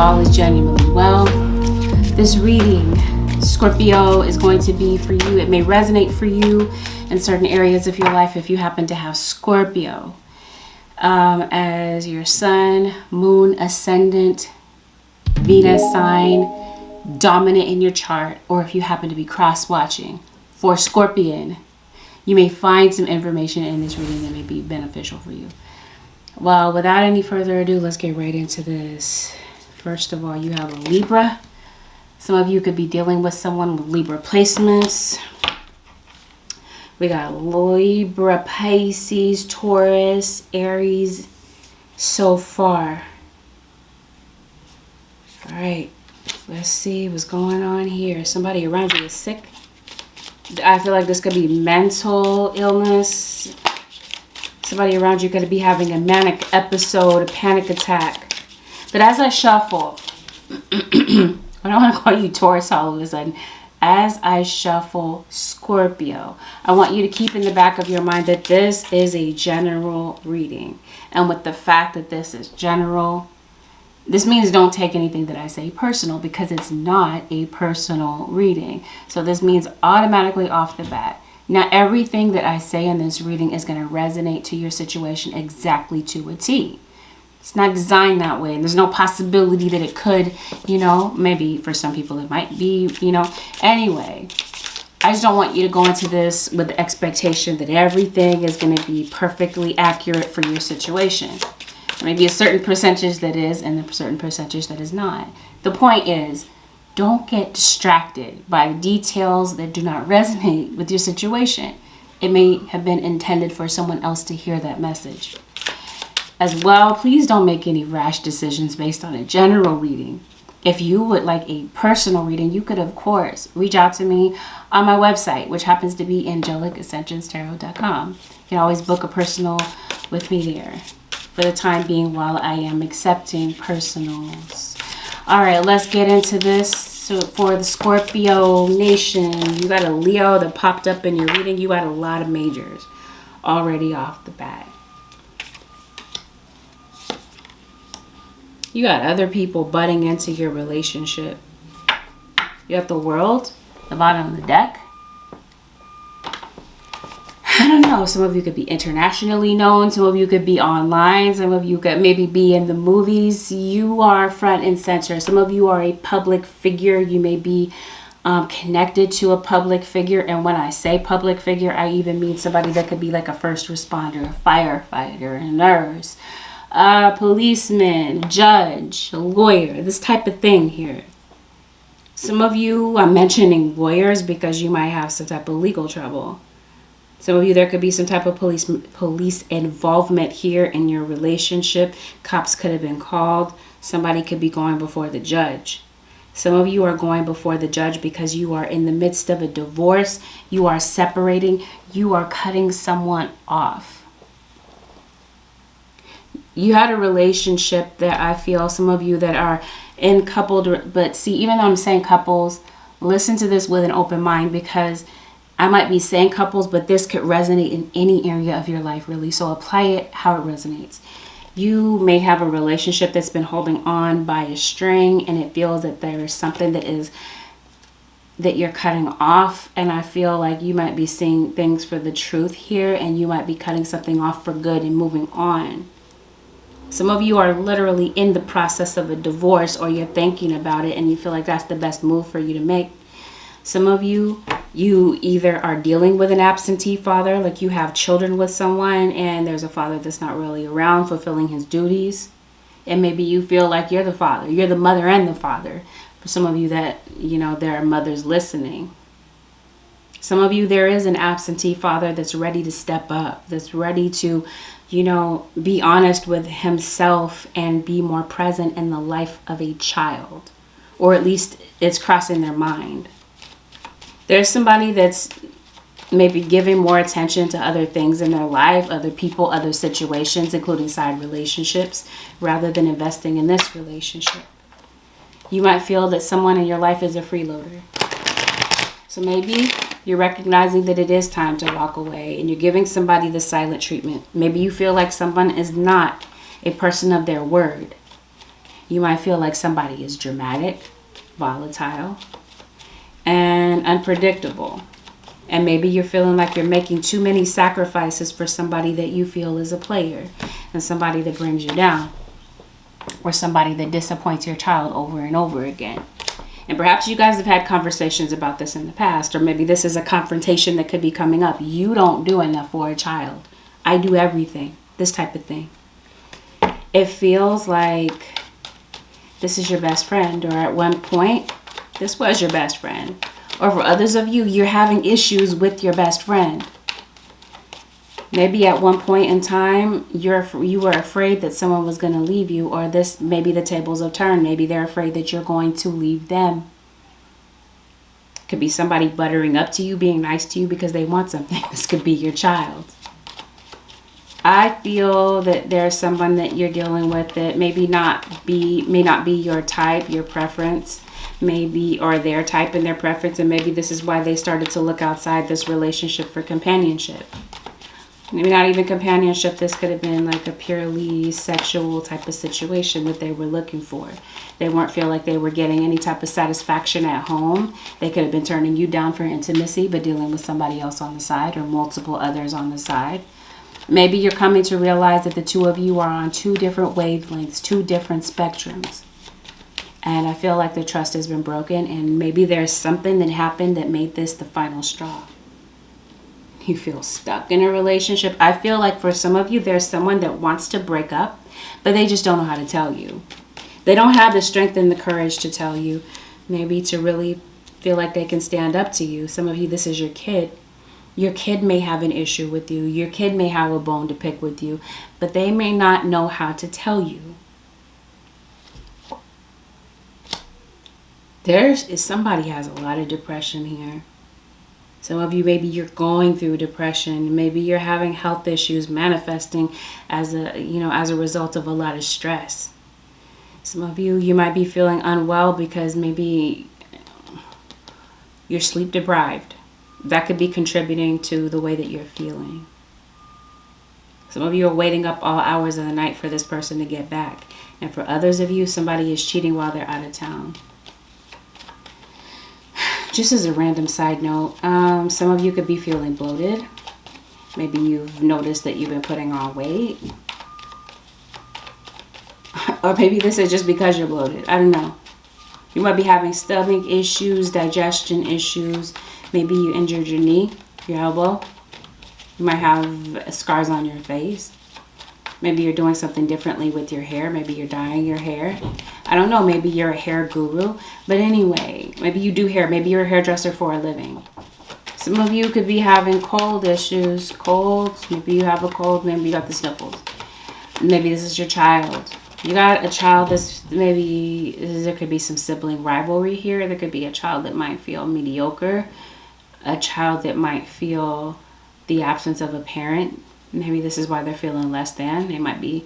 all is genuinely well. This reading, Scorpio, is going to be for you. It may resonate for you in certain areas of your life if you happen to have Scorpio as your sun, moon, ascendant, Venus sign, dominant in your chart, or if you happen to be cross-watching. For Scorpion, you may find some information in this reading that may be beneficial for you. Well, without any further ado, let's get right into this. First of all, you have a Libra. Some of you could be dealing with someone with Libra placements. We got Libra, Pisces, Taurus, Aries so far. All right, let's see what's going on here. Somebody around you is sick. I feel like this could be mental illness. Somebody around you could be having a manic episode, a panic attack. But as I shuffle, I don't want to call you Taurus all of a sudden. As I shuffle Scorpio, I want you to keep in the back of your mind that this is a general reading. And with the fact that this is general, this means don't take anything that I say personal, because it's not a personal reading. So this means automatically off the bat, not everything that I say in this reading is going to resonate to your situation exactly to a T. It's not designed that way. And there's no possibility that it could, maybe for some people it might be, Anyway, I just don't want you to go into this with the expectation that everything is going to be perfectly accurate for your situation. Maybe a certain percentage that is and a certain percentage that is not. The point is, don't get distracted by details that do not resonate with your situation. It may have been intended for someone else to hear that message. As well, please don't make any rash decisions based on a general reading. If you would like a personal reading, you could, of course, reach out to me on my website, which happens to be AngelicAscensionsTarot.com. You can always book a personal with me there for the time being while I am accepting personals. All right, let's get into this. So for the Scorpio Nation, you got a Leo that popped up in your reading. You got a lot of majors already off the bat. You got other people butting into your relationship. You have the World, the bottom of the deck. I don't know. Some of you could be internationally known. Some of you could be online. Some of you could maybe be in the movies. You are front and center. Some of you are a public figure. You may be connected to a public figure. And when I say public figure, I even mean somebody that could be like a first responder, a firefighter, a nurse, a policeman, judge, a lawyer, this type of thing here. Some of you, I'm mentioning lawyers because you might have some type of legal trouble. Some of you, there could be some type of police involvement here in your relationship. Cops could have been called. Somebody could be going before the judge. Some of you are going before the judge because you are in the midst of a divorce. You are separating. You are cutting someone off. You had a relationship that I feel some of you that are in coupled, but see, even though I'm saying couples, listen to this with an open mind, because I might be saying couples, but this could resonate in any area of your life, really. So apply it how it resonates. You may have a relationship that's been holding on by a string, and it feels that there is something that you're cutting off. And I feel like you might be seeing things for the truth here, and you might be cutting something off for good and moving on. Some of you are literally in the process of a divorce, or you're thinking about it and you feel like that's the best move for you to make. Some of you either are dealing with an absentee father, like you have children with someone and there's a father that's not really around fulfilling his duties. And maybe you feel like you're the father, you're the mother and the father. For some of you that, there are mothers listening. Some of you, there is an absentee father that's ready to step up, that's ready to be honest with himself and be more present in the life of a child, or at least it's crossing their mind. There's somebody that's maybe giving more attention to other things in their life, other people, other situations, including side relationships, rather than investing in this relationship. You might feel that someone in your life is a freeloader. So maybe you're recognizing that it is time to walk away and you're giving somebody the silent treatment. Maybe you feel like someone is not a person of their word. You might feel like somebody is dramatic, volatile, and unpredictable. And maybe you're feeling like you're making too many sacrifices for somebody that you feel is a player and somebody that brings you down, or somebody that disappoints your child over and over again. And perhaps you guys have had conversations about this in the past, or maybe this is a confrontation that could be coming up. You don't do enough for a child. I do everything. This type of thing. It feels like this is your best friend, or at one point, this was your best friend. Or for others of you, you're having issues with your best friend. Maybe at one point in time, you were afraid that someone was going to leave you, or maybe the tables have turned. Maybe they're afraid that you're going to leave them. Could be somebody buttering up to you, being nice to you because they want something. This could be your child. I feel that there's someone that you're dealing with that may not be your type, your preference, maybe, or their type and their preference, and maybe this is why they started to look outside this relationship for companionship. Maybe not even companionship. This could have been like a purely sexual type of situation that they were looking for. They weren't feel like they were getting any type of satisfaction at home. They could have been turning you down for intimacy, but dealing with somebody else on the side, or multiple others on the side. Maybe you're coming to realize that the two of you are on two different wavelengths, two different spectrums. And I feel like the trust has been broken, and maybe there's something that happened that made this the final straw. You feel stuck in a relationship. I feel like for some of you, there's someone that wants to break up, but they just don't know how to tell you. They don't have the strength and the courage to tell you, maybe to really feel like they can stand up to you. Some of you, this is your kid. Your kid may have an issue with you. Your kid may have a bone to pick with you, but they may not know how to tell you. Somebody has a lot of depression here. Some of you, maybe you're going through depression. Maybe you're having health issues manifesting as a result of a lot of stress. Some of you, you might be feeling unwell because maybe you're sleep deprived. That could be contributing to the way that you're feeling. Some of you are waiting up all hours of the night for this person to get back. And for others of you, somebody is cheating while they're out of town. Just as a random side note, some of you could be feeling bloated. Maybe you've noticed that you've been putting on weight. Or maybe this is just because you're bloated. I don't know. You might be having stomach issues, digestion issues. Maybe you injured your knee, your elbow. You might have scars on your face. Maybe you're doing something differently with your hair. Maybe you're dyeing your hair. I don't know. Maybe you're a hair guru. But anyway, maybe you do hair. Maybe you're a hairdresser for a living. Some of you could be having cold issues. Colds. Maybe you have a cold. Maybe you got the sniffles. Maybe this is your child. You got a child that's maybe, there could be some sibling rivalry here. There could be a child that might feel mediocre. A child that might feel the absence of a parent. Maybe this is why they're feeling less than. They might be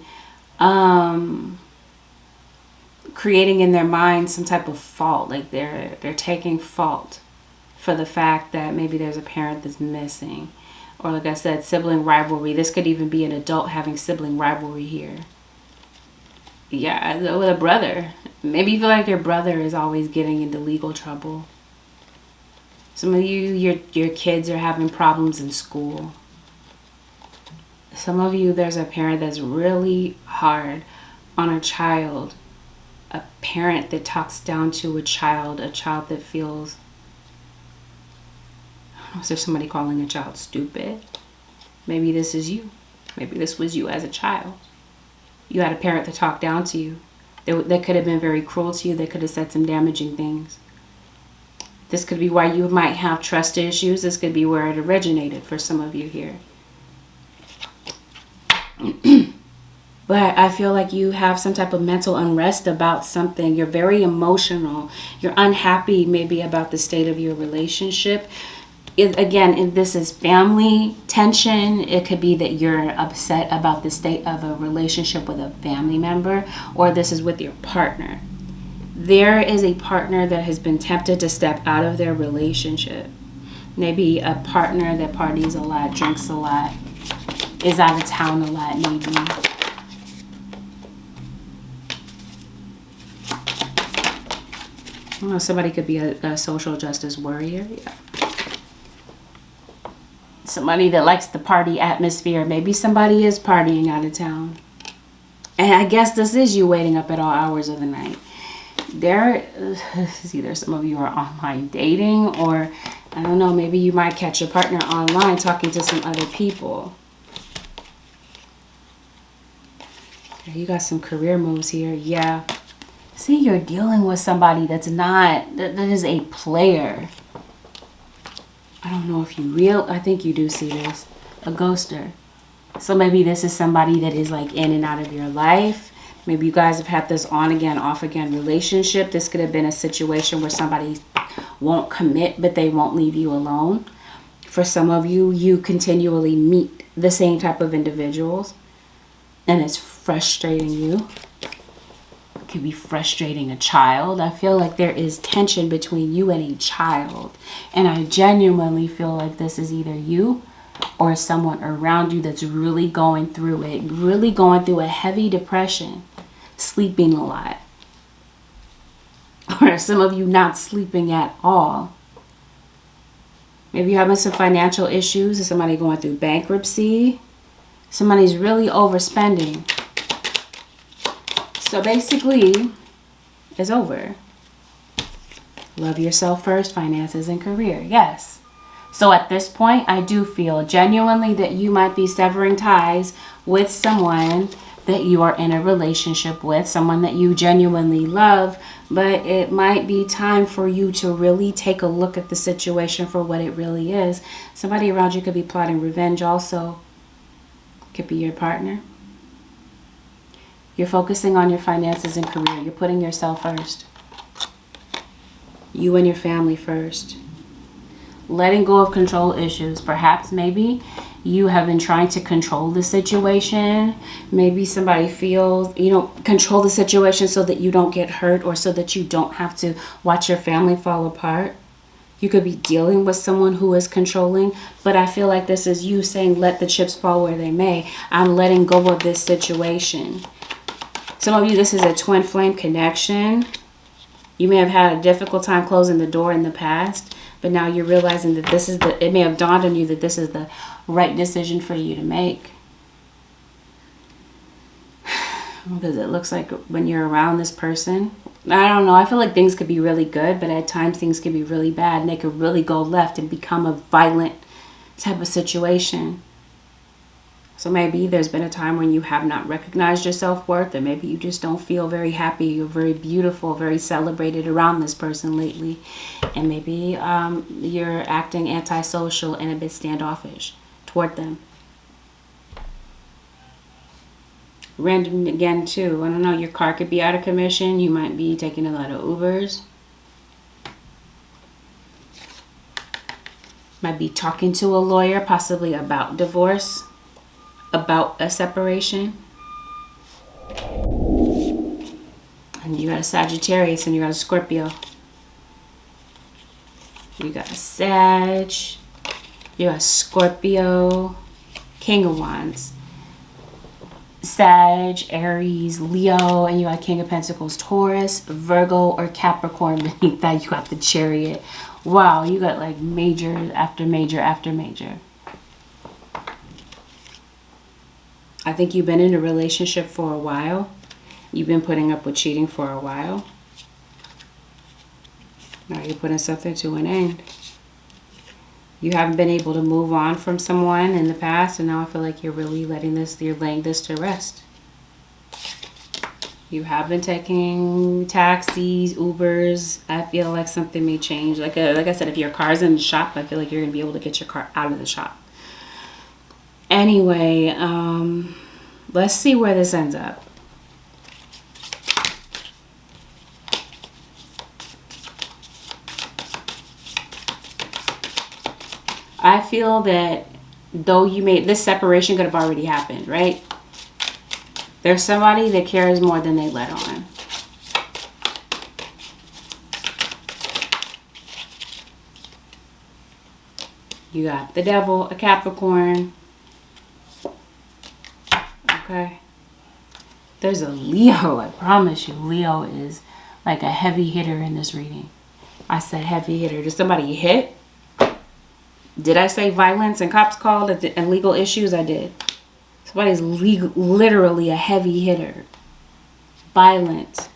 creating in their mind some type of fault. Like they're taking fault for the fact that maybe there's a parent that's missing. Or like I said, sibling rivalry. This could even be an adult having sibling rivalry here. Yeah, with a brother. Maybe you feel like your brother is always getting into legal trouble. Some of you, your kids are having problems in school. Some of you, there's a parent that's really hard on a child. A parent that talks down to a child that feels, is there somebody calling a child stupid? Maybe this is you. Maybe this was you as a child. You had a parent that talked down to you. They could have been very cruel to you. They could have said some damaging things. This could be why you might have trust issues. This could be where it originated for some of you here. But I feel like you have some type of mental unrest about something. You're very emotional. You're unhappy maybe about the state of your relationship. If this is family tension, it could be that you're upset about the state of a relationship with a family member, or this is with your partner. There is a partner that has been tempted to step out of their relationship. Maybe a partner that parties a lot, drinks a lot, is out of town a lot maybe. Well, somebody could be a social justice warrior. Yeah. Somebody that likes the party atmosphere. Maybe somebody is partying out of town. And I guess this is you waiting up at all hours of the night. There is either some of you are online dating, or I don't know, maybe you might catch your partner online talking to some other people. You got some career moves here. Yeah. See, you're dealing with somebody that is a player. I don't know if I think you do see this. A ghoster. So maybe this is somebody that is like in and out of your life. Maybe you guys have had this on again, off again relationship. This could have been a situation where somebody won't commit, but they won't leave you alone. For some of you, you continually meet the same type of individuals, and it's frustrating you. It could be frustrating a child. I feel like there is tension between you and a child, and I genuinely feel like this is either you or someone around you that's really going through it, really going through a heavy depression, sleeping a lot. Or some of you not sleeping at all. Maybe you're having some financial issues. Is somebody going through bankruptcy? Somebody's really overspending. So basically, it's over. Love yourself first, finances and career. Yes. So at this point, I do feel genuinely that you might be severing ties with someone that you are in a relationship with, someone that you genuinely love, but it might be time for you to really take a look at the situation for what it really is. Somebody around you could be plotting revenge also. Could be your partner. You're focusing on your finances and career. You're putting yourself first. You and your family first. Letting go of control issues. Perhaps maybe you have been trying to control the situation. Maybe somebody feels, control the situation so that you don't get hurt or so that you don't have to watch your family fall apart. You could be dealing with someone who is controlling, but I feel like this is you saying, let the chips fall where they may. I'm letting go of this situation. Some of you, this is a twin flame connection. You may have had a difficult time closing the door in the past, but now you're realizing that it may have dawned on you that this is the right decision for you to make. Because it looks like when you're around this person, I don't know, I feel like things could be really good, but at times things could be really bad, and they could really go left and become a violent type of situation. So maybe there's been a time when you have not recognized your self-worth, or maybe you just don't feel very happy or very beautiful, very celebrated around this person lately. And maybe you're acting antisocial and a bit standoffish toward them. Random again too. I don't know, your car could be out of commission. You might be taking a lot of Ubers. Might be talking to a lawyer, possibly about divorce, about a separation. And you got a Sagittarius and you got a Scorpio. You got a Sag. You got a Scorpio. King of Wands. Sag, Aries, Leo, and you got King of Pentacles, Taurus, Virgo, or Capricorn. Beneath that, you got the Chariot. Wow, you got like major after major after major. I think you've been in a relationship for a while. You've been putting up with cheating for a while. Now you're putting something to an end. You haven't been able to move on from someone in the past, and now I feel like you're really you're laying this to rest. You have been taking taxis, Ubers. I feel like something may change. Like I said, if your car's in the shop, I feel like you're going to be able to get your car out of the shop. Anyway, let's see where this ends up. I feel that though this separation could have already happened, right? There's somebody that cares more than they let on. You got the Devil, a Capricorn. Okay. There's a Leo. I promise you, Leo is like a heavy hitter in this reading. I said heavy hitter. Did somebody hit? Did I say violence and cops called and legal issues? I did. Somebody's literally a heavy hitter. Violent.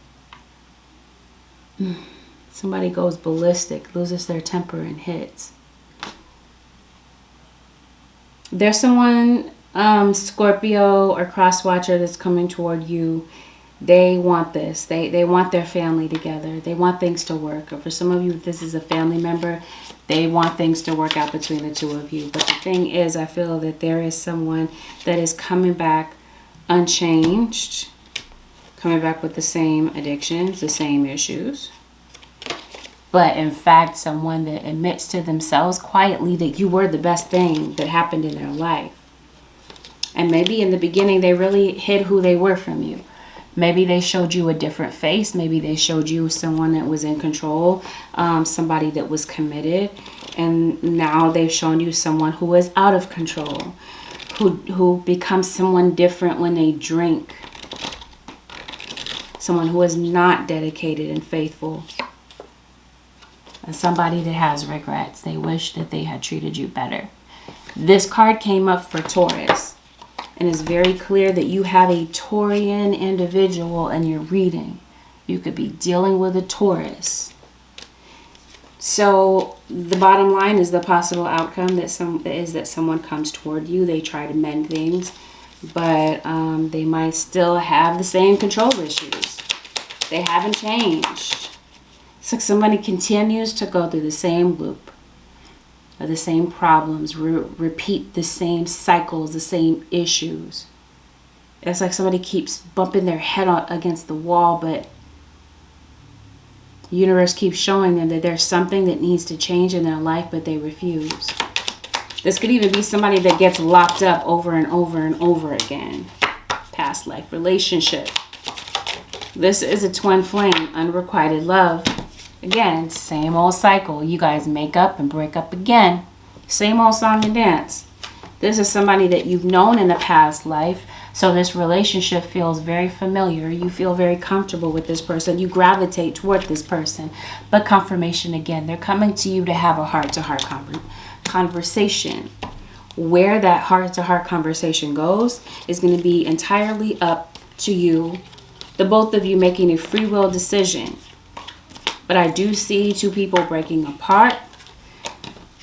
Somebody goes ballistic, loses their temper and hits. There's someone, Scorpio or cross watcher, that's coming toward you. They want this. They want their family together. They want things to work. Or for some of you, if this is a family member, they want things to work out between the two of you. But the thing is, I feel that there is someone that is coming back unchanged, coming back with the same addictions, the same issues. But in fact, someone that admits to themselves quietly that you were the best thing that happened in their life. And maybe in the beginning, they really hid who they were from you. Maybe they showed you a different face. Maybe they showed you someone that was in control, somebody that was committed. And now they've shown you someone who is out of control, who becomes someone different when they drink. Someone who is not dedicated and faithful. And somebody that has regrets. They wish that they had treated you better. This card came up for Taurus. And it's very clear that you have a Taurian individual in your reading. You could be dealing with a Taurus. So the bottom line is the possible outcome that someone comes toward you. They try to mend things, but they might still have the same control issues. They haven't changed. It's like somebody continues to go through the same loop. The same problems, repeat the same cycles, the same issues. It's like somebody keeps bumping their head against the wall, but the universe keeps showing them that there's something that needs to change in their life, but they refuse. This could even be somebody that gets locked up over and over and over again. Past life relationship. This is a twin flame, unrequited love. Again, same old cycle. You guys make up and break up again. Same old song and dance. This is somebody that you've known in a past life. So this relationship feels very familiar. You feel very comfortable with this person. You gravitate toward this person. But confirmation again. They're coming to you to have a heart-to-heart conversation. Where that heart-to-heart conversation goes is going to be entirely up to you. The both of you making a free will decision. But I do see two people breaking apart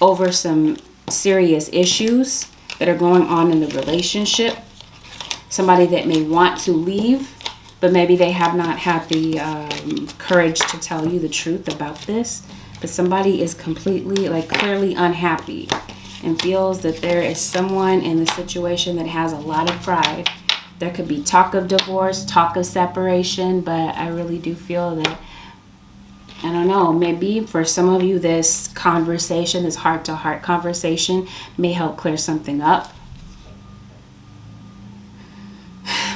over some serious issues that are going on in the relationship. Somebody that may want to leave, but maybe they have not had the courage to tell you the truth about this. But somebody is completely, clearly unhappy and feels that there is someone in the situation that has a lot of pride. There could be talk of divorce, talk of separation, but I really do feel that, I don't know, maybe for some of you this conversation, this heart-to-heart conversation may help clear something up.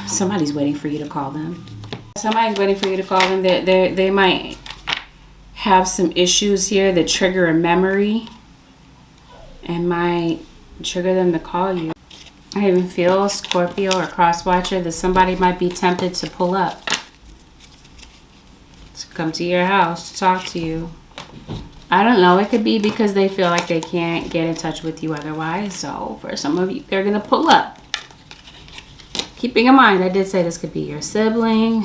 Somebody's waiting for you to call them. Somebody's waiting for you to call them. They might have some issues here that trigger a memory and might trigger them to call you. I even feel, Scorpio or cross-watcher, that somebody might be tempted to pull up. Come to your house to talk to you. I don't know. It could be because they feel like they can't get in touch with you otherwise. So for some of you, they're going to pull up. Keeping in mind, I did say this could be your sibling,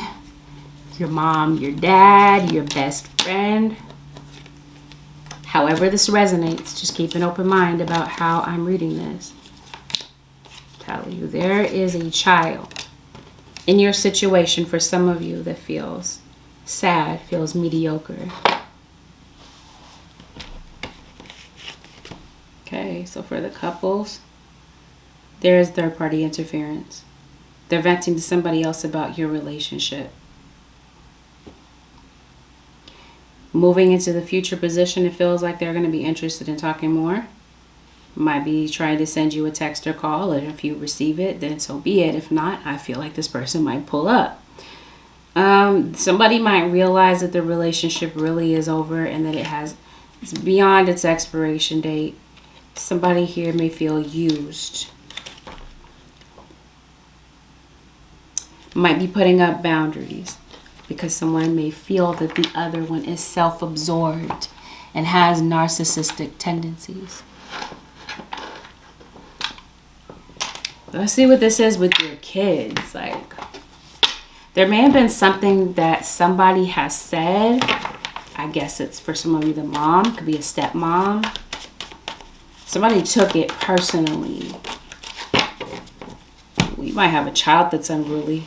your mom, your dad, your best friend. However this resonates, just keep an open mind about how I'm reading this. Tell you, there is a child in your situation for some of you that feels sad, feels mediocre. Okay, so for the couples, there is third-party interference. They're venting to somebody else about your relationship. Moving into the future position, it feels like they're going to be interested in talking more. Might be trying to send you a text or call, and if you receive it, then so be it. If not, I feel like this person might pull up. Somebody might realize that the relationship really is over and that it's beyond its expiration date. Somebody here may feel used. Might be putting up boundaries. because someone may feel that the other one is self-absorbed and has narcissistic tendencies. Let's see what this is with your kids. Like, there may have been something that somebody has said. I guess it's for some of you the mom. Could be a stepmom. Somebody took it personally. You might have a child that's unruly.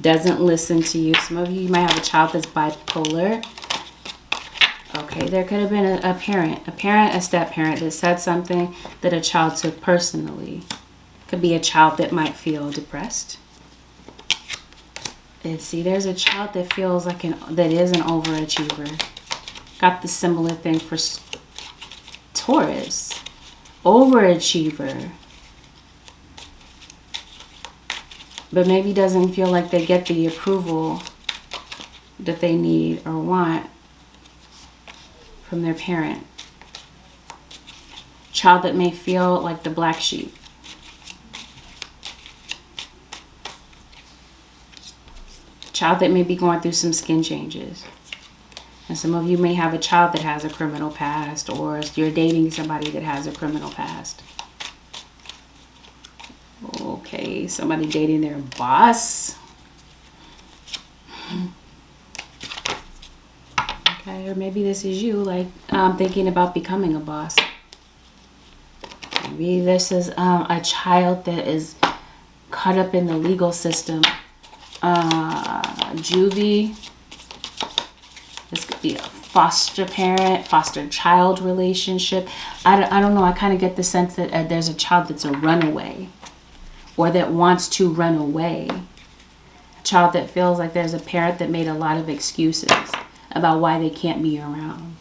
Doesn't listen to you. Some of you might have a child that's bipolar. Okay, there could have been a parent, a step-parent that said something that a child took personally. Could be a child that might feel depressed. And see, there's a child that feels like that is an overachiever. Got the similar thing for Taurus. Overachiever. But maybe doesn't feel like they get the approval that they need or want from their parent. Child that may feel like the black sheep. Child that may be going through some skin changes. And some of you may have a child that has a criminal past, or you're dating somebody that has a criminal past. Okay, somebody dating their boss. Okay, or maybe this is you, like, thinking about becoming a boss. Maybe this is a child that is caught up in the legal system. Juvie. This could be a foster parent, foster child relationship. I don't know. I kind of get the sense that there's a child that's a runaway, or that wants to run away. A child that feels like there's a parent that made a lot of excuses about why they can't be around.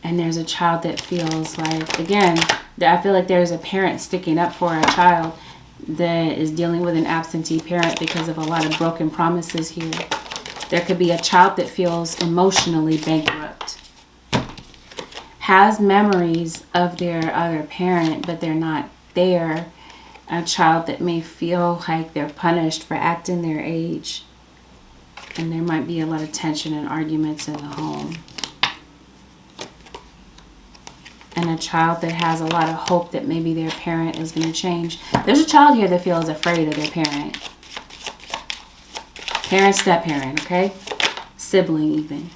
And there's a child that feels like, again, I feel like there's a parent sticking up for a child that is dealing with an absentee parent because of a lot of broken promises here. There could be a child that feels emotionally bankrupt. Has memories of their other parent, but they're not there. A child that may feel like they're punished for acting their age. And there might be a lot of tension and arguments in the home. And a child that has a lot of hope that maybe their parent is going to change. There's a child here that feels afraid of their parent. Parent, step-parent, okay? Sibling even.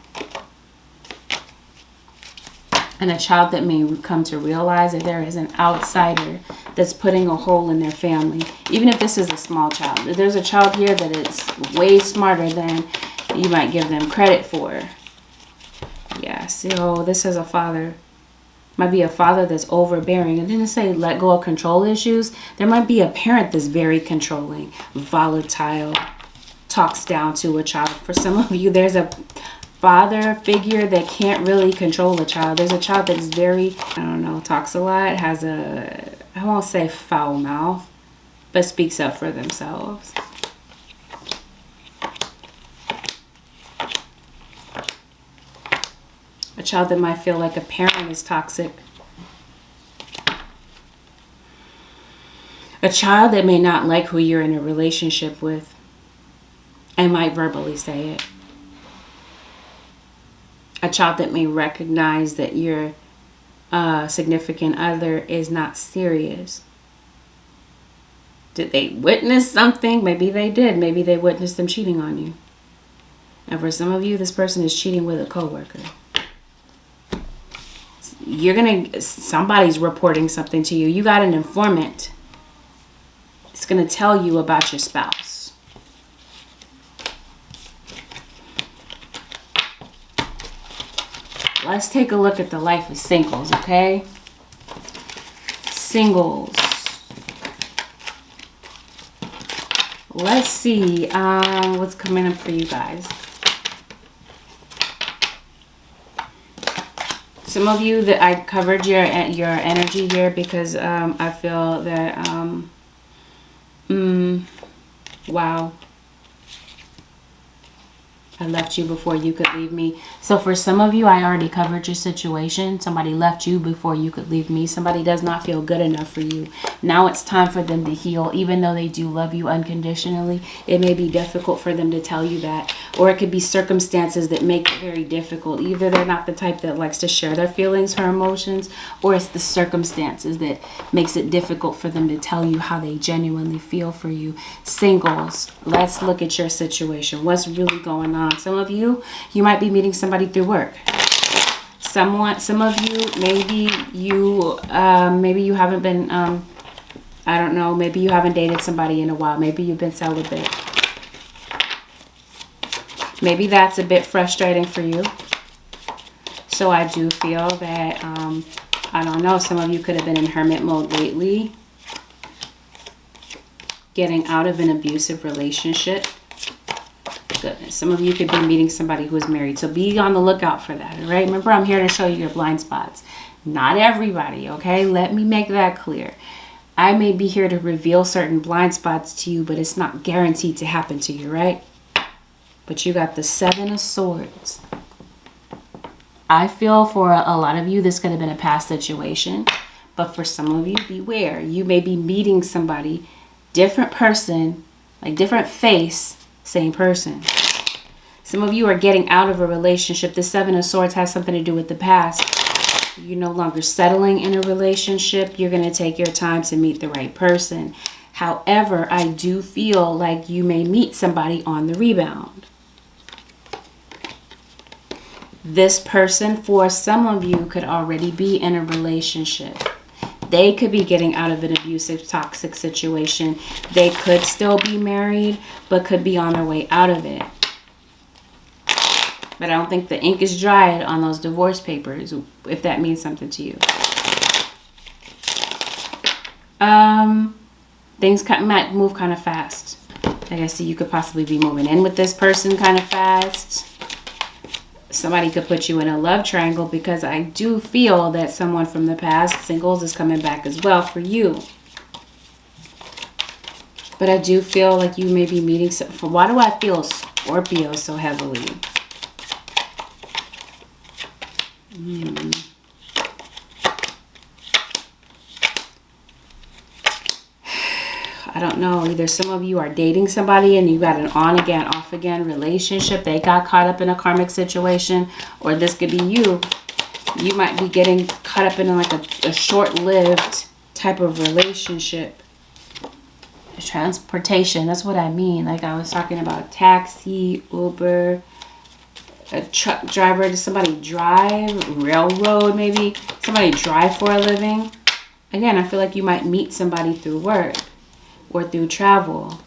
And a child that may come to realize that there is an outsider that's putting a hole in their family. Even if this is a small child. There's a child here that is way smarter than you might give them credit for. Yeah, so this is a father. Might be a father that's overbearing. It didn't say let go of control issues. There might be a parent that's very controlling, volatile, talks down to a child. For some of you, there's a father figure that can't really control a child. There's a child that's very, I don't know, talks a lot, has a, I won't say foul mouth, but speaks up for themselves. A child that might feel like a parent is toxic. A child that may not like who you're in a relationship with and might verbally say it. A child that may recognize that your significant other is not serious. Did they witness something? Maybe they did. Maybe they witnessed them cheating on you. And for some of you, this person is cheating with a coworker. Somebody's reporting something to you. You got an informant. It's going to tell you about your spouse. Let's take a look at the life of singles, okay? Singles. Let's see what's coming up for you guys. Some of you that I covered your energy here because I feel that wow. I left you before you could leave me. So for some of you, I already covered your situation. Somebody left you before you could leave me. Somebody does not feel good enough for you. Now it's time for them to heal. Even though they do love you unconditionally, it may be difficult for them to tell you that. Or it could be circumstances that make it very difficult. Either they're not the type that likes to share their feelings or emotions, or it's the circumstances that makes it difficult for them to tell you how they genuinely feel for you. Singles, let's look at your situation. What's really going on? Some of you might be meeting somebody through work. Some of you, maybe you haven't been, I don't know, maybe you haven't dated somebody in a while. Maybe you've been celibate. Maybe that's a bit frustrating for you. So I do feel that, I don't know, some of you could have been in hermit mode lately. Getting out of an abusive relationship. Goodness, some of you could be meeting somebody who is married. So be on the lookout for that, all right? Remember, I'm here to show you your blind spots. Not everybody, okay? Let me make that clear. I may be here to reveal certain blind spots to you, but it's not guaranteed to happen to you, right? But you got the 7 of Swords. I feel for a lot of you, this could have been a past situation. But for some of you, beware. You may be meeting somebody, different person, like different face, same person. Some of you are getting out of a relationship. The 7 of Swords has something to do with the past. You're no longer settling in a relationship. You're going to take your time to meet the right person. However, I do feel like you may meet somebody on the rebound. This person, for some of you, could already be in a relationship. They could be getting out of an abusive, toxic situation. They could still be married, but could be on their way out of it. But I don't think the ink is dried on those divorce papers, if that means something to you. Things might move kind of fast. Like I see, you could possibly be moving in with this person kind of fast. Somebody could put you in a love triangle, because I do feel that someone from the past, singles, is coming back as well for you. But I do feel like you may be meeting some. Why do I feel Scorpio so heavily? I don't know. Either some of you are dating somebody and you got an on again, off again relationship. They got caught up in a karmic situation. Or this could be you. You might be getting caught up in like a short-lived type of relationship. Transportation, that's what I mean. Like I was talking about taxi, Uber, a truck driver. Does somebody drive? Railroad, maybe? Somebody drive for a living? Again, I feel like you might meet somebody through work or through travel.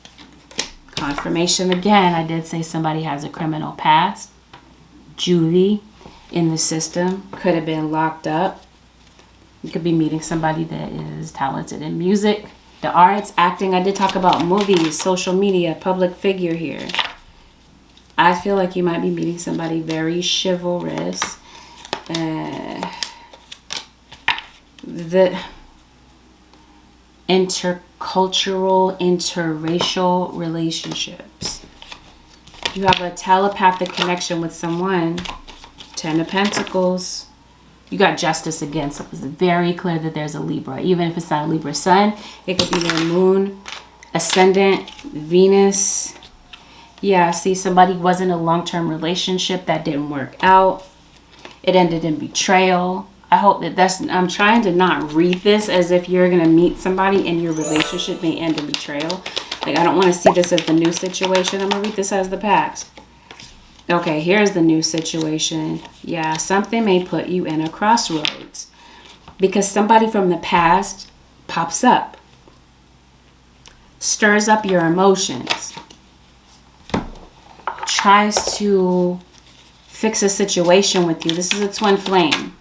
Confirmation again. I did say somebody has a criminal past. Julie in the system. Could have been locked up. You could be meeting somebody that is talented in music, the arts, acting. I did talk about movies, social media, public figure here. I feel like you might be meeting somebody very chivalrous. The intercultural, interracial relationships. You have a telepathic connection with someone. 10 of Pentacles. You got Justice again, so it's very clear that there's a Libra. Even if it's not a Libra sun, it could be their moon, ascendant, Venus. Yeah, see, somebody was in a long-term relationship that didn't work out. It ended in betrayal. I hope that I'm trying to not read this as if you're going to meet somebody and your relationship may end in betrayal. Like, I don't want to see this as the new situation. I'm going to read this as the past. Okay, here's the new situation. Yeah, something may put you in a crossroads because somebody from the past pops up, stirs up your emotions, tries to fix a situation with you. This is a twin flame.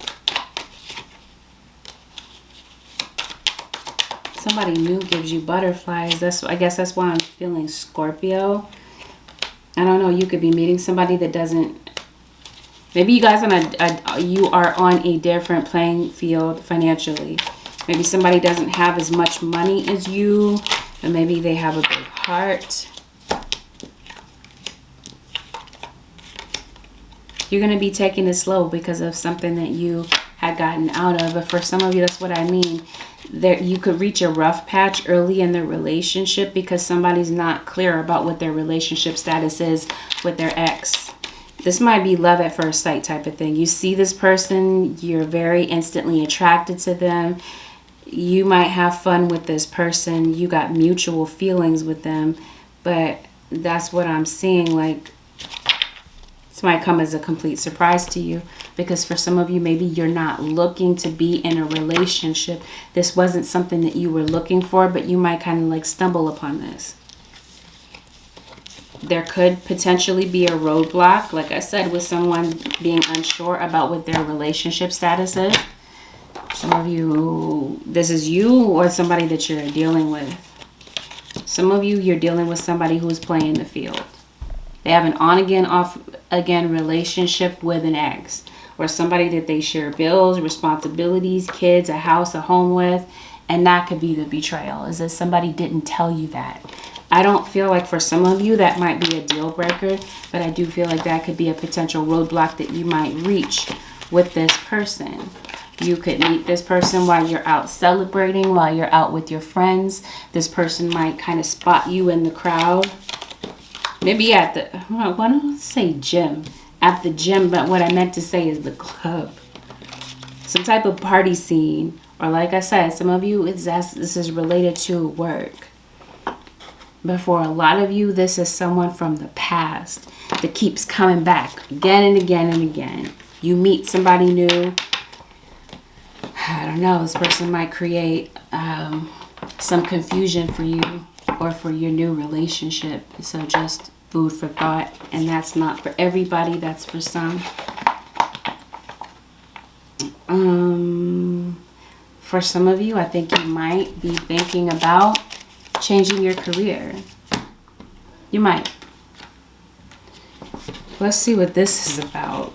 Somebody new gives you butterflies. I guess that's why I'm feeling Scorpio. I don't know. You could be meeting somebody that doesn't. Maybe you guys you are on a different playing field financially. Maybe somebody doesn't have as much money as you, and maybe they have a big heart. You're going to be taking it slow because of something that you had gotten out of. But for some of you, that's what I mean. There, you could reach a rough patch early in the relationship because somebody's not clear about what their relationship status is with their ex. This might be love at first sight type of thing. You see this person, you're very instantly attracted to them. You might have fun with this person. You got mutual feelings with them. But that's what I'm seeing. Like, this might come as a complete surprise to you. Because for some of you, maybe you're not looking to be in a relationship. This wasn't something that you were looking for, but you might kind of like stumble upon this. There could potentially be a roadblock, like I said, with someone being unsure about what their relationship status is. Some of you, this is you or somebody that you're dealing with. Some of you, you're dealing with somebody who's playing the field. They have an on-again, off-again relationship with an ex. Or somebody that they share bills, responsibilities, kids, a house, a home with. And that could be the betrayal, is that somebody didn't tell you that. I don't feel like for some of you that might be a deal breaker, but I do feel like that could be a potential roadblock that you might reach with this person. You could meet this person while you're out celebrating, while you're out with your friends. This person might kind of spot you in the crowd. Maybe at the, why don't I say gym? At the gym, but what I meant to say is the club. Some type of party scene. Or like I said, some of you, this is related to work. But for a lot of you, this is someone from the past that keeps coming back again and again and again. You meet somebody new. I don't know. This person might create some confusion for you or for your new relationship. So just food for thought. And that's not for everybody. That's for some. For some of you, I think you might be thinking about changing your career. You might. Let's see what this is about.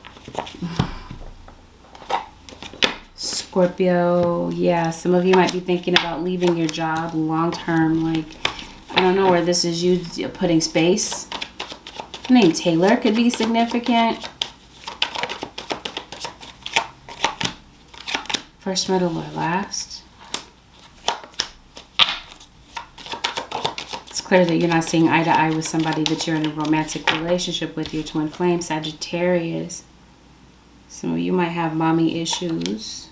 Scorpio, yeah, some of you might be thinking about leaving your job long term. Like, I don't know where this is you putting space. The name Taylor could be significant. First, middle, or last. It's clear that you're not seeing eye to eye with somebody that you're in a romantic relationship with. Your twin flame, Sagittarius. Some of you might have mommy issues.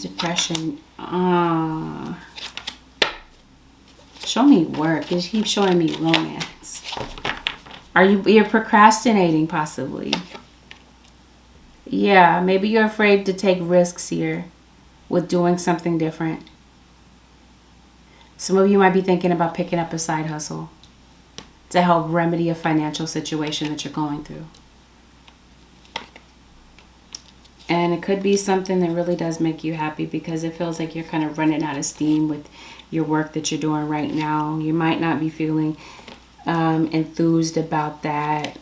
Depression. Show me work. It keeps showing me romance. You're procrastinating possibly. Yeah, maybe you're afraid to take risks here with doing something different. Some of you might be thinking about picking up a side hustle to help remedy a financial situation that you're going through. And it could be something that really does make you happy because it feels like you're kind of running out of steam with your work that you're doing right now. You might not be feeling enthused about that.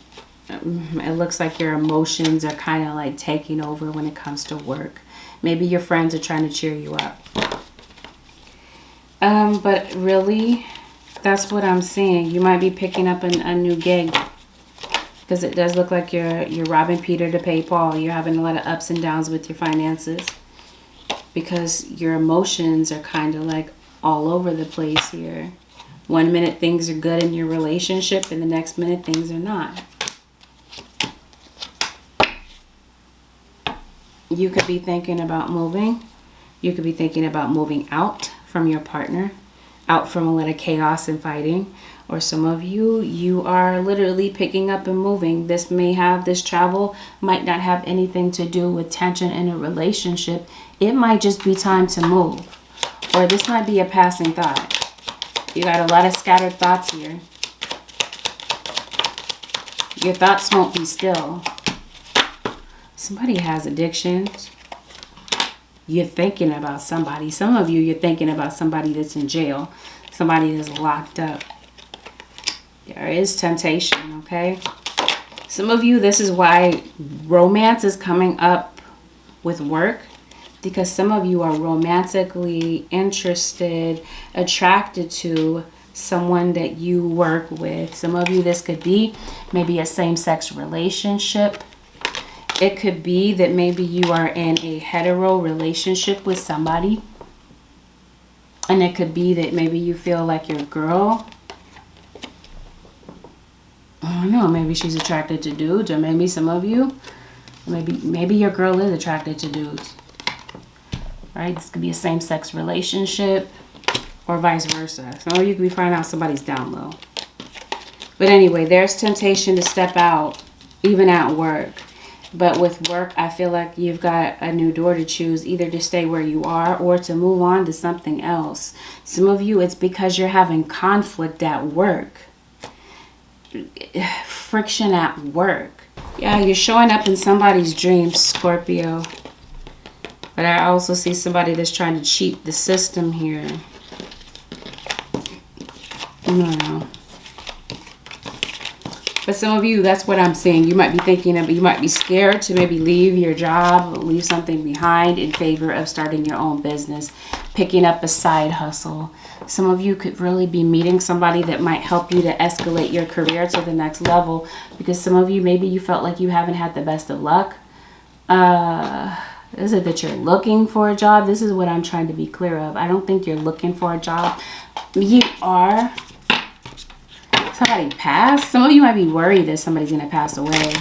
It looks like your emotions are kind of like taking over when it comes to work. Maybe your friends are trying to cheer you up. But really, that's what I'm seeing. You might be picking up a new gig. Because it does look like you're robbing Peter to pay Paul. You're having a lot of ups and downs with your finances. Because your emotions are kind of like all over the place here. One minute things are good in your relationship and the next minute things are not. You could be thinking about moving. You could be thinking about moving out from your partner. Out from a lot of chaos and fighting. Or some of you, you are literally picking up and moving. This travel might not have anything to do with tension in a relationship. It might just be time to move. Or this might be a passing thought. You got a lot of scattered thoughts here. Your thoughts won't be still. Somebody has addictions. You're thinking about somebody. Some of you, you're thinking about somebody that's in jail. Somebody that's locked up. There is temptation, okay? Some of you, this is why romance is coming up with work. Because some of you are romantically interested, attracted to someone that you work with. Some of you, this could be maybe a same-sex relationship. It could be that maybe you are in a hetero relationship with somebody. And it could be that maybe you feel like your girl, I don't know, maybe she's attracted to dudes, or maybe some of you, maybe your girl is attracted to dudes. Right? This could be a same-sex relationship or vice versa. Some of you could be finding out somebody's down low. But anyway, there's temptation to step out, even at work. But with work, I feel like you've got a new door to choose, either to stay where you are or to move on to something else. Some of you, it's because you're having conflict at work. Friction at work. Yeah, you're showing up in somebody's dreams, Scorpio. But I also see somebody that's trying to cheat the system here. No. But some of you, that's what I'm seeing. You might be thinking of, you might be scared to maybe leave your job, leave something behind in favor of starting your own business, picking up a side hustle. Some of you could really be meeting somebody that might help you to escalate your career to the next level, because some of you, maybe you felt like you haven't had the best of luck. Is it that you're looking for a job? This is what I'm trying to be clear of. I don't think you're looking for a job. You are. Somebody passed. Some of you might be worried that somebody's going to pass away.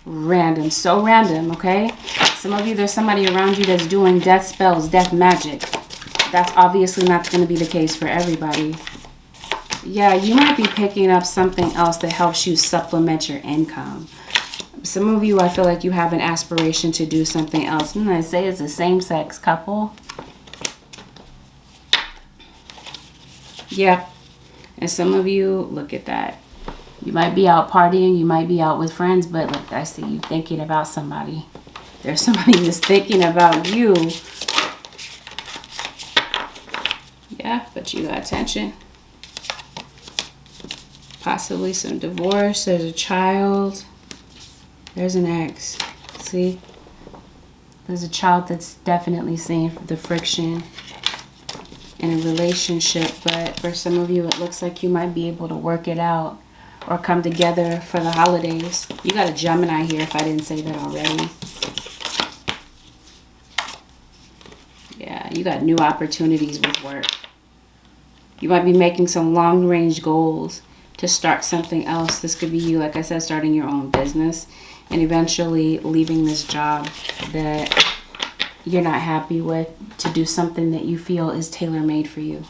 Random. So random, okay? Some of you, there's somebody around you that's doing death spells, death magic. That's obviously not going to be the case for everybody. Yeah, you might be picking up something else that helps you supplement your income. Some of you, I feel like you have an aspiration to do something else. And I say it's a same-sex couple. Yeah. And some of you, look at that. You might be out partying. You might be out with friends. But look, I see you thinking about somebody. There's somebody that's thinking about you. Yeah, but you got tension. Possibly some divorce. There's a child. There's an ex. See? There's a child that's definitely seeing the friction in a relationship. But for some of you, it looks like you might be able to work it out or come together for the holidays. You got a Gemini here, if I didn't say that already. Yeah, you got new opportunities with work. You might be making some long-range goals to start something else. This could be you, like I said, starting your own business and eventually leaving this job that you're not happy with to do something that you feel is tailor-made for you.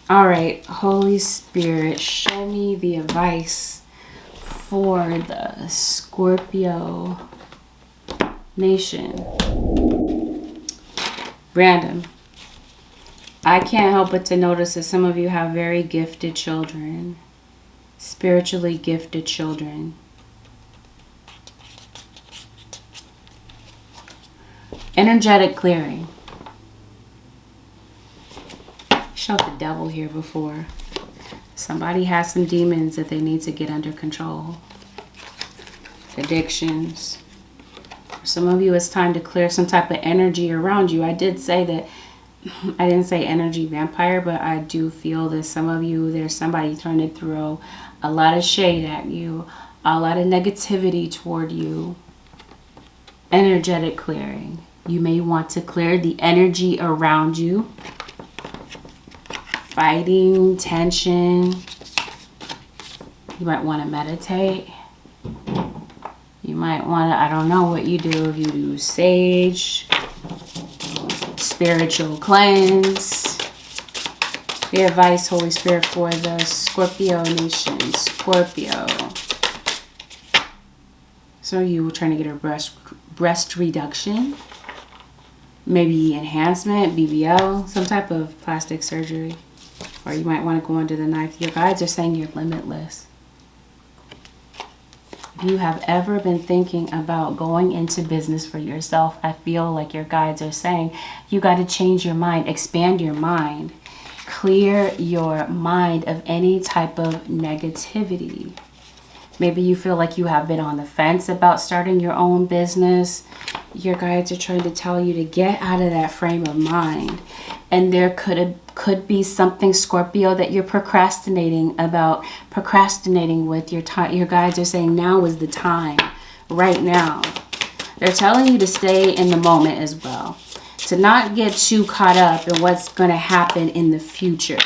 All right, Holy Spirit, show me the advice for the Scorpio nation. Random. I can't help but to notice that some of you have very gifted children, spiritually gifted children. Energetic clearing. Showed the devil here before. Somebody has some demons that they need to get under control. Addictions. For some of you, it's time to clear some type of energy around you. I did say that, I didn't say energy vampire, but I do feel that some of you, there's somebody trying to throw a lot of shade at you, a lot of negativity toward you. Energetic clearing. You may want to clear the energy around you. Fighting, tension. You might want to meditate. You might want to, I don't know what you do. If you do sage, spiritual cleanse. The advice, Holy Spirit, for the Scorpio nation. Scorpio. So you were trying to get a breast reduction. Maybe enhancement, BBL, some type of plastic surgery. Or you might want to go under the knife. Your guides are saying you're limitless. If you have ever been thinking about going into business for yourself, I feel like your guides are saying you got to change your mind, expand your mind, clear your mind of any type of negativity. Maybe you feel like you have been on the fence about starting your own business. your guides are trying to tell you to get out of that frame of mind. And there could be something, Scorpio, that you're procrastinating with. Your guides are saying now is the time, right now. They're telling you to stay in the moment as well, to not get too caught up in what's going to happen in the future,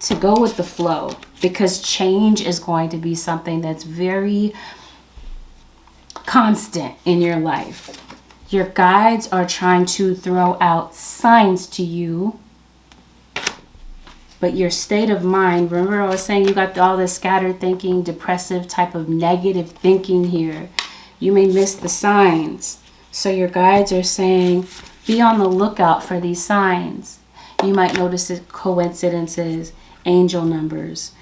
to go with the flow, because change is going to be something that's very constant in your life. Your guides are trying to throw out signs to you, but your state of mind, remember I was saying you got all this scattered thinking, depressive type of negative thinking here. You may miss the signs. So your guides are saying, be on the lookout for these signs. You might notice coincidences, angel numbers,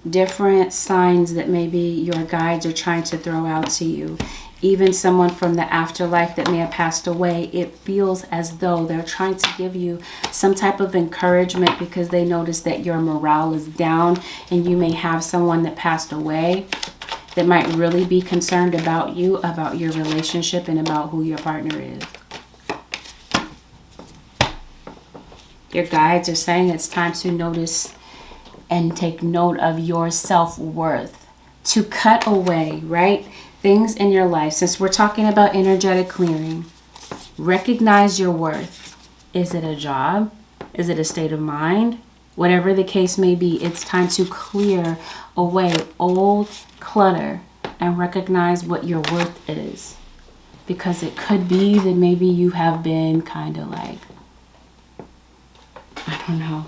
different signs that maybe your guides are trying to throw out to you. Even someone from the afterlife that may have passed away, it feels as though they're trying to give you some type of encouragement because they notice that your morale is down, and you may have someone that passed away that might really be concerned about you, about your relationship, and about who your partner is. Your guides are saying it's time to notice and take note of your self-worth, to cut away, right? Things in your life. Since we're talking about energetic clearing, recognize your worth. Is it a job? Is it a state of mind? Whatever the case may be, it's time to clear away old clutter and recognize what your worth is. Because it could be that maybe you have been kind of like, I don't know,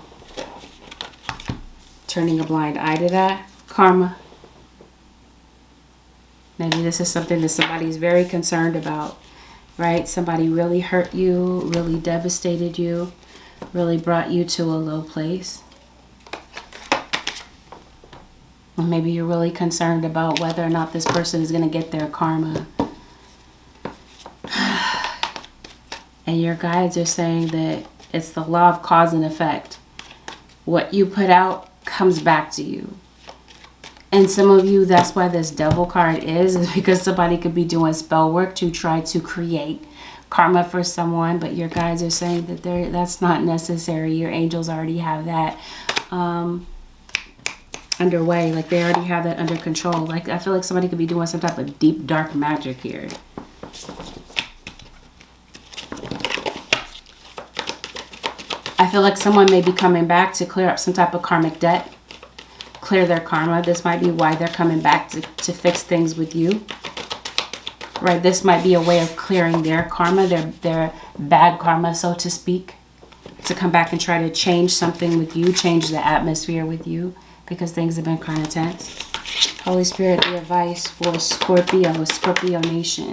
turning a blind eye to that. Karma. Maybe this is something that somebody is very concerned about, right? Somebody really hurt you, really devastated you, really brought you to a low place. Or maybe you're really concerned about whether or not this person is going to get their karma. And your guides are saying that it's the law of cause and effect. What you put out comes back to you. And some of you, that's why this devil card is because somebody could be doing spell work to try to create karma for someone, but your guides are saying that that's not necessary. Your angels already have that underway. Like they already have that under control. Like I feel like somebody could be doing some type of deep, dark magic here. I feel like someone may be coming back to clear up some type of karmic debt. Clear their karma. This might be why they're coming back to fix things with you. Right? This might be a way of clearing their karma, their bad karma, so to speak. To come back and try to change something with you, change the atmosphere with you, because things have been kind of tense. Holy Spirit, the advice for Scorpio Nation.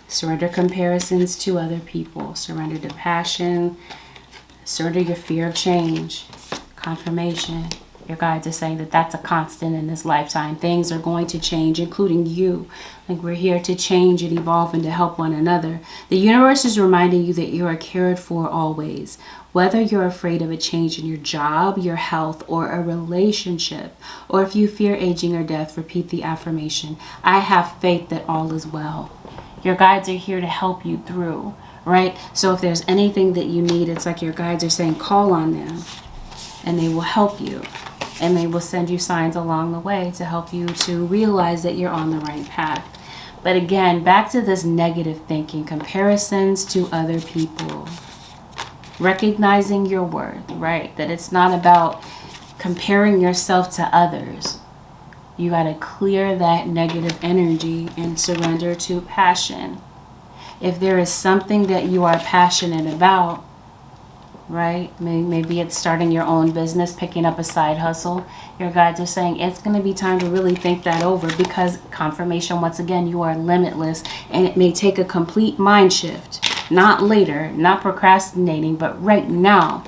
Surrender comparisons to other people. Surrender to passion. Surrender your fear of change. Confirmation. Your guides are saying that that's a constant in this lifetime. Things are going to change, including you. Like we're here to change and evolve and to help one another. The universe is reminding you that you are cared for always. Whether you're afraid of a change in your job, your health, or a relationship, or if you fear aging or death, repeat the affirmation. I have faith that all is well. Your guides are here to help you through, right? So if there's anything that you need, it's like your guides are saying, call on them and they will help you. And they will send you signs along the way to help you to realize that you're on the right path. But again, back to this negative thinking, comparisons to other people. Recognizing your worth, right? That it's not about comparing yourself to others. You got to clear that negative energy and surrender to passion. If there is something that you are passionate about, right? Maybe it's starting your own business, picking up a side hustle. Your guides are saying it's going to be time to really think that over, because confirmation, once again, you are limitless, and it may take a complete mind shift. Not later, not procrastinating, but right now.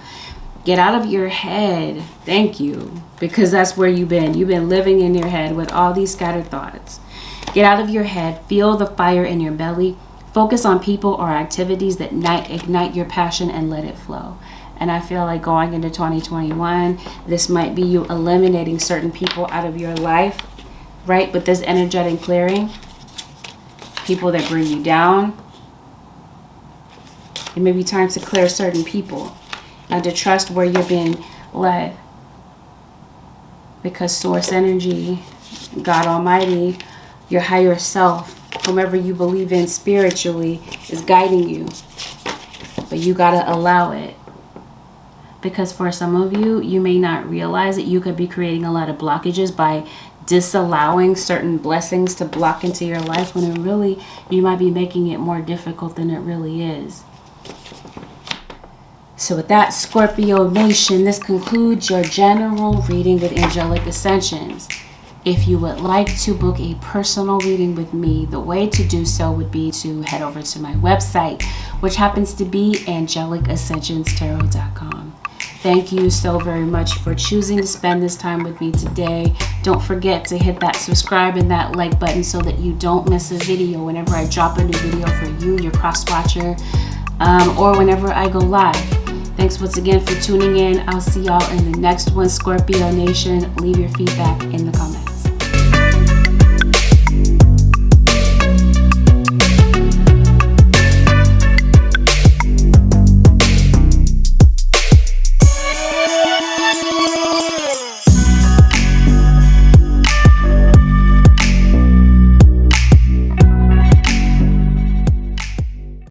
Get out of your head. Thank you. Because that's where you've been. You've been living in your head with all these scattered thoughts. Get out of your head. Feel the fire in your belly. Focus on people or activities that ignite your passion and let it flow. And I feel like going into 2021, this might be you eliminating certain people out of your life right? With this energetic clearing, people that bring you down, it may be time to clear certain people and to trust where you're being led. Because source energy, God Almighty, your higher self, whomever you believe in spiritually, is guiding you. But you gotta allow it. Because for some of you, you may not realize that you could be creating a lot of blockages by disallowing certain blessings to block into your life, when it really, you might be making it more difficult than it really is. So with that, Scorpio Nation, this concludes your general reading with Angelic Ascensions. If you would like to book a personal reading with me, the way to do so would be to head over to my website, which happens to be AngelicAscensionsTarot.com. Thank you so very much for choosing to spend this time with me today. Don't forget to hit that subscribe and that like button so that you don't miss a video whenever I drop a new video for you, your cross-watcher, or whenever I go live. Thanks once again for tuning in. I'll see y'all in the next one. Scorpio Nation, leave your feedback in the comments.